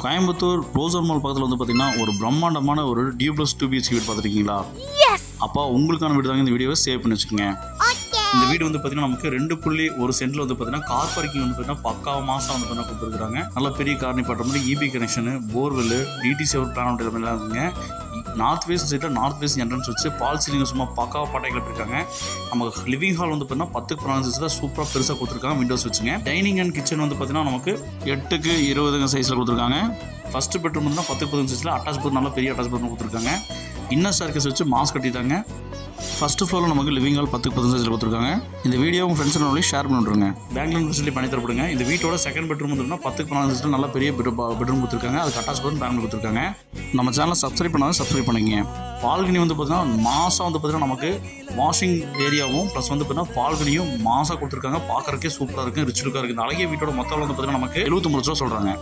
Coimbatore roster mall பக்கத்தில் வந்து பார்த்தீங்கன்னா ஒரு பிரம்மாண்டமான ஒரு டியூப்ளஸ் 2 BHK வீடு பார்த்துருக்கீங்களா? அப்போ உங்களுக்கான வீடு தாங்க இந்த வீடியோவை சேவ் பண்ணி வச்சுக்கோங்க. இந்த வீடு வந்து பார்த்தீங்கன்னா நமக்கு 2.1 சென்டில் வந்து பார்த்தீங்கன்னா கார் பார்க்கிங் வந்து பார்த்தீங்கன்னா பக்காவ மாதம் வந்து பார்த்தீங்கன்னா கொடுத்துருக்காங்க. நல்ல பெரிய கார் நிப்பாட்டுற மாதிரி இபி கனெக்ஷனு, போர்வெல், டிடிசி ஒரு பிளான் எல்லாம் இருக்குங்க. நார்த் வெஸ்ட் சைடில் நார்த் வெஸ்ட் என்ட்ரன்ஸ் வச்சு பால் சீலிங் சும்மா பக்காவாக பாட்டைகள் இருக்காங்க. நம்ம லிவிங் ஹால் வந்து பார்த்தீங்கன்னா 10:16 சூப்பராக பெருசாக கொடுத்துருக்காங்க. விண்டோஸ் வச்சுங்க. டைனிங் அண்ட் கிச்சன் வந்து பார்த்தீங்கன்னா நமக்கு 8:20 சைஸில் கொடுத்துருக்காங்க. ஃபர்ஸ்ட் பெட்ரூம் வந்து 10:15 சைஸில் அட்டாச் பெட்ரூம், நல்ல பெரிய அட்டாச் பெட்ரூம் கொடுத்துருக்காங்க. இன்னர் ஸ்டேர்கேஸ் வச்சு மாஸ் கட்டிட்டாங்க. ஃபர்ஸ்ட் ஃப்ளோரில் நமக்கு லிவிங் ஹால் 10:15 சைஸில் கொடுத்துருக்காங்க. இந்த வீடியோ உங்கள் ஃப்ரெண்ட்ஸ் ஷேர் பண்ணிவிடுங்க. பேங்க் லோன் ஃபெசிலிட்டி பண்ணி தரப்படுங்க. இந்த வீட்டோட செகண்ட் பெட்ரூம் வந்து 10:14 சைஸில் நல்ல பெரிய பெட்ரூம் கொடுத்துருக்காங்க. அதுக்கு அட்டாச் பெட்ரூம் பேங்க் கொடுத்துருக்காங்க. நம்ம சேனலை சப்ஸ்கிரைப் பண்ணாலும் சப்ஸ்கிரைப் பண்ணிங்க. பால்கனி வந்து பார்த்தீங்கன்னா மாதம் வந்து பார்த்தீங்கன்னா நமக்கு வாஷிங் ஏரியாவும் ப்ளஸ் வந்து பார்த்தீங்கன்னா பால்கனியும் மாதம் கொடுத்துருக்காங்க. பார்க்குறக்கே சூப்பராக இருக்குது, ரிச் லுக்காக இருக்குது. இந்த அழகிய வீட்டோட மொத்தம் வந்து பார்த்தீங்கன்னா நமக்கு 79 லட்சம் சொல்கிறாங்க.